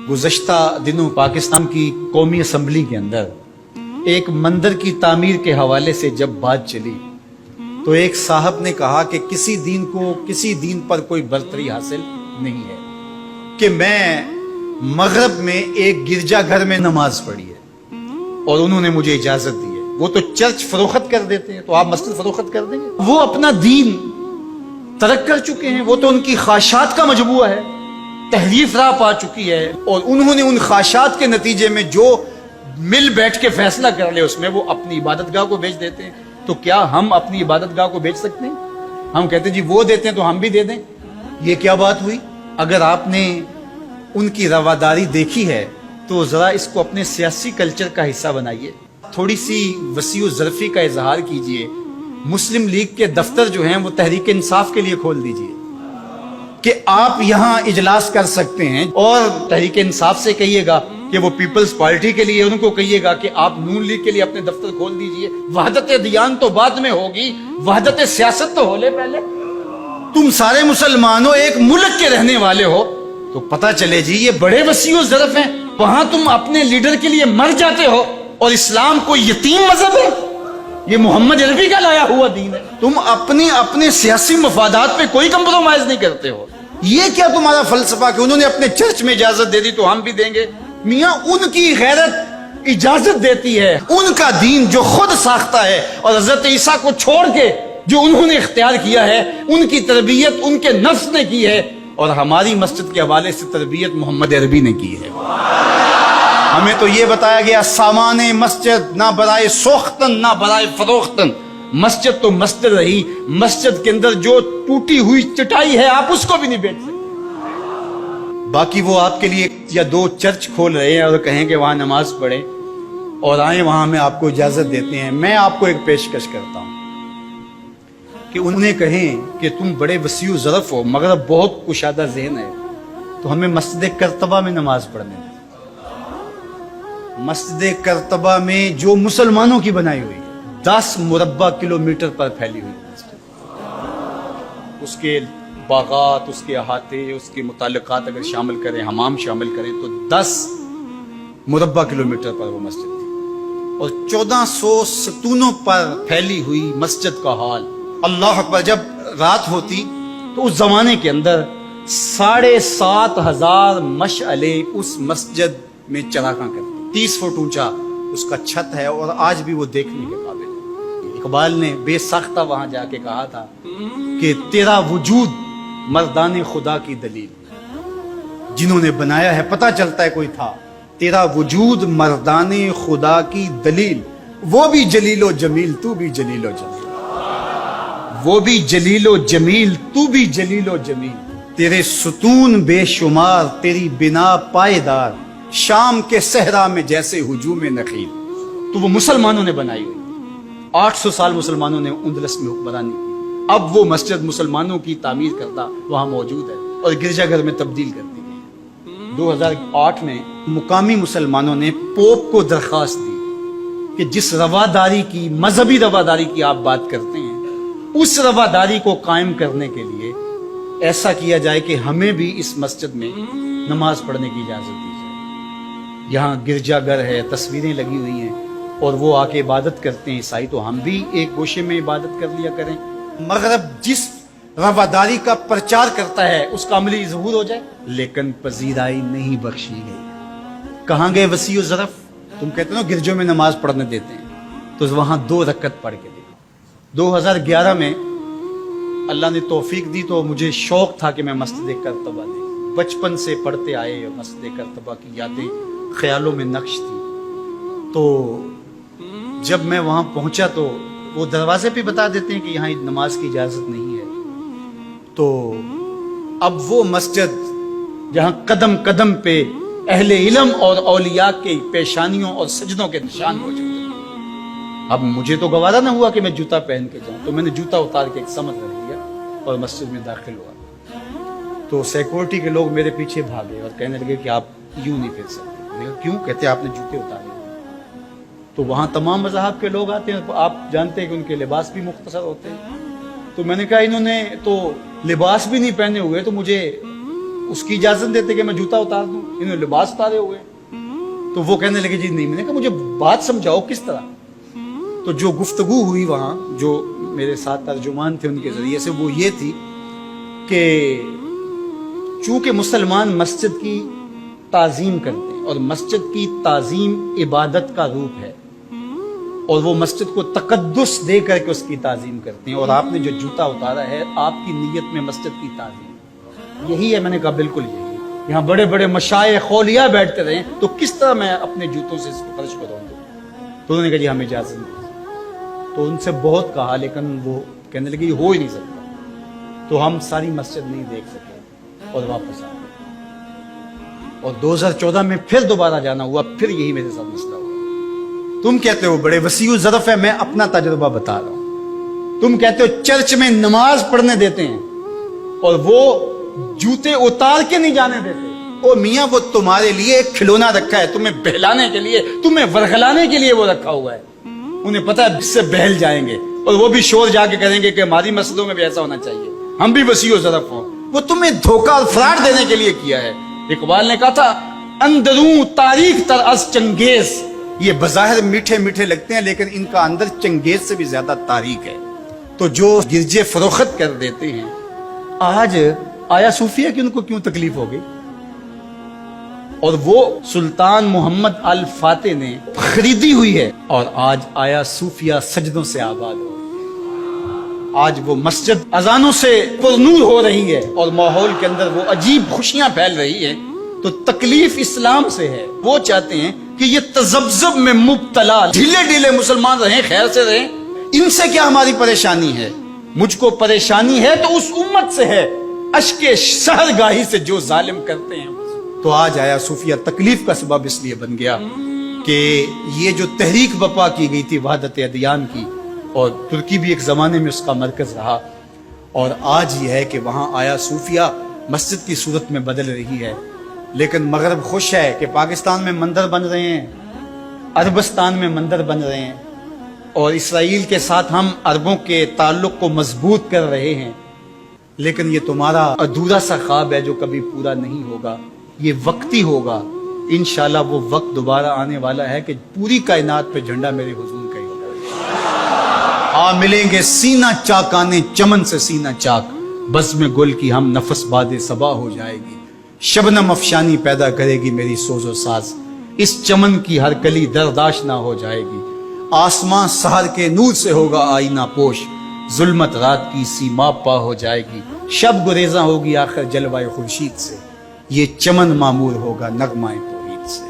گزشتہ دنوں پاکستان کی قومی اسمبلی کے اندر ایک مندر کی تعمیر کے حوالے سے جب بات چلی تو ایک صاحب نے کہا کہ کسی دین پر کوئی برتری حاصل نہیں ہے کہ میں مغرب میں ایک گرجا گھر میں نماز پڑھی ہے اور انہوں نے مجھے اجازت دی ہے۔ وہ تو چرچ فروخت کر دیتے ہیں تو آپ مسجد فروخت کر دیں گے؟ وہ اپنا دین ترک کر چکے ہیں، وہ تو ان کی خواہشات کا مجموعہ ہے، تحریف راہ پا چکی ہے، اور انہوں نے ان خواہشات کے نتیجے میں جو مل بیٹھ کے فیصلہ کر لے اس میں وہ اپنی عبادت گاہ کو بیچ دیتے ہیں۔ تو کیا ہم اپنی عبادت گاہ کو بیچ سکتے ہیں؟ ہم کہتے ہیں جی وہ دیتے ہیں تو ہم بھی دے دیں، یہ کیا بات ہوئی؟ اگر آپ نے ان کی رواداری دیکھی ہے تو ذرا اس کو اپنے سیاسی کلچر کا حصہ بنائیے، تھوڑی سی وسیع و ظرفی کا اظہار کیجئے۔ مسلم لیگ کے دفتر جو ہیں وہ تحریک انصاف کے لیے کھول دیجئے کہ آپ یہاں اجلاس کر سکتے ہیں، اور تحریک انصاف سے کہیے گا کہ وہ پیپلز پارٹی کے لیے، ان کو کہیے گا کہ آپ نون لیگ کے لیے اپنے دفتر کھول دیجئے۔ وحدت دیان تو بعد میں ہوگی، وحدت سیاست تو ہو لے پہلے۔ تم سارے مسلمانوں ایک ملک کے رہنے والے ہو تو پتہ چلے جی یہ بڑے وسیع و ظرف ہیں، وہاں تم اپنے لیڈر کے لیے مر جاتے ہو، اور اسلام کو یتیم مذہب ہے، یہ محمد عربی کا لایا ہوا دین ہے۔ تم اپنے سیاسی مفادات پہ کوئی کمپرومائز نہیں کرتے ہو۔ یہ کیا تمہارا فلسفہ کہ انہوں نے اپنے چرچ میں اجازت دے دی تو ہم بھی دیں گے؟ میاں ان کی غیرت اجازت دیتی ہے، ان کا دین جو خود ساختہ ہے، اور حضرت عیسیٰ کو چھوڑ کے جو انہوں نے اختیار کیا ہے ان کی تربیت ان کے نفس نے کی ہے، اور ہماری مسجد کے حوالے سے تربیت محمد عربی نے کی ہے۔ ہمیں تو یہ بتایا گیا سامان مسجد نہ برائے سوختن نہ برائے فروختن، مسجد تو مسجد رہی، مسجد کے اندر جو ٹوٹی ہوئی چٹائی ہے آپ اس کو بھی نہیں بیچ سکتے۔ باقی وہ آپ کے لیے یا دو چرچ کھول رہے ہیں اور کہیں کہ وہاں نماز پڑھیں اور آئیں وہاں ہمیں آپ کو اجازت دیتے ہیں۔ میں آپ کو ایک پیشکش کرتا ہوں کہ انہیں کہیں کہ تم بڑے وسیع و ظرف ہو مگر بہت کشادہ ذہن ہے، تو ہمیں مسجد کرتبہ میں نماز پڑھنے دیں۔ مسجد کرتبہ میں جو مسلمانوں کی بنائی ہوئی ہے، 10 مربع کلومیٹر پر پھیلی ہوئی مسجد، اس کے باغات، اس کے احاطے، اس کے متعلقات اگر شامل کریں، حمام شامل کریں تو 10 مربع کلومیٹر پر وہ مسجد تھی، اور 1400 ستونوں پر پھیلی ہوئی مسجد کا حال۔ اللہ اکبر! جب رات ہوتی تو اس زمانے کے اندر 7500 مشعلے اس مسجد میں چراغاں کرتی، 30 فٹ اونچا اس کا چھت ہے، اور آج بھی وہ دیکھنے کے قابل ہے۔ اقبال نے بے ساختہ وہاں جا کے کہا تھا کہ تیرا وجود مردان خدا کی دلیل، جنہوں نے بنایا ہے پتہ چلتا ہے کوئی تھا، تیرا وجود مردان خدا کی دلیل، وہ بھی جلیل و جمیل تو بھی جلیل و جمیل، وہ بھی جلیل و جمیل تو بھی جلیل و جمیل، تیرے ستون بے شمار تیری بنا پائیدار، شام کے صحرا میں جیسے ہجوم نخیل۔ تو وہ مسلمانوں نے بنائی ہوئی، 800 سال مسلمانوں نے اندلس میں حکمرانی کی، اب وہ مسجد مسلمانوں کی تعمیر کرتا وہاں موجود ہے اور گرجا گھر میں تبدیل کر دی گئی۔ 2008 میں مقامی مسلمانوں نے پوپ کو درخواست دی کہ جس رواداری کی، مذہبی رواداری کی آپ بات کرتے ہیں، اس رواداری کو قائم کرنے کے لیے ایسا کیا جائے کہ ہمیں بھی اس مسجد میں نماز پڑھنے کی اجازت دی جائے۔ یہاں گرجا گھر ہے، تصویریں لگی ہوئی ہیں، اور وہ آ کے عبادت کرتے ہیں عیسائی، تو ہم بھی ایک گوشے میں عبادت کر لیا کریں۔ مغرب جس رواداری کا پرچار کرتا ہے اس کا عملی ظہور ہو جائے، لیکن پذیرائی نہیں بخشی گئی۔ کہاں گئے وسیع و ظرف؟ تم کہتے ہو گرجوں میں نماز پڑھنے دیتے ہیں، تو وہاں 2 رکعت پڑھ کے دے۔ 2011 میں اللہ نے توفیق دی تو مجھے شوق تھا کہ میں مسجد کرتبہ دیکھوں، بچپن سے پڑھتے آئے، مسجد کرتبہ کی یادیں خیالوں میں نقش تھی۔ تو جب میں وہاں پہنچا تو وہ دروازے پہ بتا دیتے ہیں کہ یہاں نماز کی اجازت نہیں ہے، تو اب وہ مسجد جہاں قدم قدم پہ اہل علم اور اولیاء کے پیشانیوں اور سجدوں کے نشان موجود ہیں، اب مجھے تو گوارا نہ ہوا کہ میں جوتا پہن کے جاؤں، تو میں نے جوتا اتار کے ایک سمت رکھ دیا اور مسجد میں داخل ہوا، تو سیکورٹی کے لوگ میرے پیچھے بھاگے اور کہنے لگے کہ آپ یوں نہیں پھر سکتے۔ میں نے کہا کیوں؟ کہتے آپ نے جوتے اتارے۔ تو وہاں تمام مذاہب کے لوگ آتے ہیں، آپ جانتے ہیں کہ ان کے لباس بھی مختصر ہوتے ہیں، تو میں نے کہا انہوں نے تو لباس بھی نہیں پہنے ہوئے، تو مجھے اس کی اجازت دیتے کہ میں جوتا اتار دوں؟ انہوں نے لباس اتارے ہوئے. تو وہ کہنے لگے جی نہیں. میں نے کہا مجھے بات سمجھاؤ کس طرح. تو جو گفتگو ہوئی وہاں جو میرے ساتھ ترجمان تھے ان کے ذریعے سے وہ یہ تھی کہ چونکہ مسلمان مسجد کی تعظیم کرتے ہیں اور مسجد کی تعظیم عبادت کا روپ ہے اور وہ مسجد کو تقدس دے کر کے اس کی تعظیم کرتے ہیں, اور آپ نے جو جوتا اتارا ہے آپ کی نیت میں مسجد کی تعظیم یہی ہے. میں نے کہا بالکل یہی. یہاں بڑے بڑے مشائخ اولیاء بیٹھتے رہے تو کس طرح میں اپنے جوتوں سے اس کو فرش کروں گا. تو انہوں نے کہا جی ہمیں اجازت نہیں. تو ان سے بہت کہا لیکن وہ کہنے لگے یہ ہو ہی نہیں سکتا. تو ہم ساری مسجد نہیں دیکھ سکے اور واپس آ گئے. اور 2014 میں پھر دوبارہ جانا ہوا, پھر یہی میرے ساتھ مسئلہ ہوا. تم کہتے ہو بڑے وسیع ظرف ہے, میں اپنا تجربہ بتا رہا ہوں. تم کہتے ہو چرچ میں نماز پڑھنے دیتے ہیں اور وہ جوتے اتار کے نہیں جانے دیتے. او میاں وہ تمہارے لیے ایک کھلونا رکھا ہے, تمہیں بہلانے کے لیے, تمہیں ورغلانے کے لیے وہ رکھا ہوا ہے. انہیں پتا ہے اس سے بہل جائیں گے اور وہ بھی شور جا کے کریں گے کہ ہماری مسجدوں میں بھی ایسا ہونا چاہیے, ہم بھی وسیع ظرف ہوں. وہ تمہیں دھوکہ اور فراڈ دینے کے لیے کیا ہے. اقبال نے کہا تھا اندروں تاریخ تر از چنگیز. یہ بظاہر میٹھے میٹھے لگتے ہیں لیکن ان کا اندر چنگیز سے بھی زیادہ تاریخ ہے. تو جو گرجے فروخت کر دیتے ہیں, آج آیا صوفیہ کی ان کو کیوں تکلیف ہو گئی؟ اور وہ سلطان محمد الفاتح نے خریدی ہوئی ہے اور آج آیا صوفیہ سجدوں سے آباد ہو. آج وہ مسجد اذانوں سے پرنور ہو رہی ہے اور ماحول کے اندر وہ عجیب خوشیاں پھیل رہی ہیں. تو تکلیف اسلام سے ہے. وہ چاہتے ہیں کہ یہ تذبذب میں مبتلا ڈھیلے ڈھیلے مسلمان رہیں, خیر سے رہیں. ان سے کیا ہماری پریشانی ہے؟ مجھ کو پریشانی ہے تو اس امت سے ہے, اشک سحرگاہی سے جو ظالم کرتے ہیں. تو آج آیا صوفیہ تکلیف کا سبب اس لیے بن گیا کہ یہ جو تحریک بپا کی گئی تھی وحدت ادیان کی, اور ترکی بھی ایک زمانے میں اس کا مرکز رہا, اور آج یہ ہے کہ وہاں آیا صوفیہ مسجد کی صورت میں بدل رہی ہے. لیکن مغرب خوش ہے کہ پاکستان میں مندر بن رہے ہیں, عربستان میں مندر بن رہے ہیں, اور اسرائیل کے ساتھ ہم عربوں کے تعلق کو مضبوط کر رہے ہیں. لیکن یہ تمہارا ادھورا سا خواب ہے جو کبھی پورا نہیں ہوگا. یہ وقتی ہوگا. انشاءاللہ وہ وقت دوبارہ آنے والا ہے کہ پوری کائنات پہ جھنڈا میرے حضور کا ہی ہوگا. آ ملیں گے سینہ چاکانے چمن سے سینہ چاک, بزم گل کی ہم نفس باد صبا ہو جائے گی. شبنم افشانی پیدا کرے گی میری سوز و ساز, اس چمن کی ہر کلی درداش نہ ہو جائے گی. آسمان سحر کے نور سے ہوگا آئینہ پوش, ظلمت رات کی سیما پا ہو جائے گی. شب گریزاں ہوگی آخر جلوہ خورشید سے, یہ چمن معمور ہوگا نغمہ توحید سے.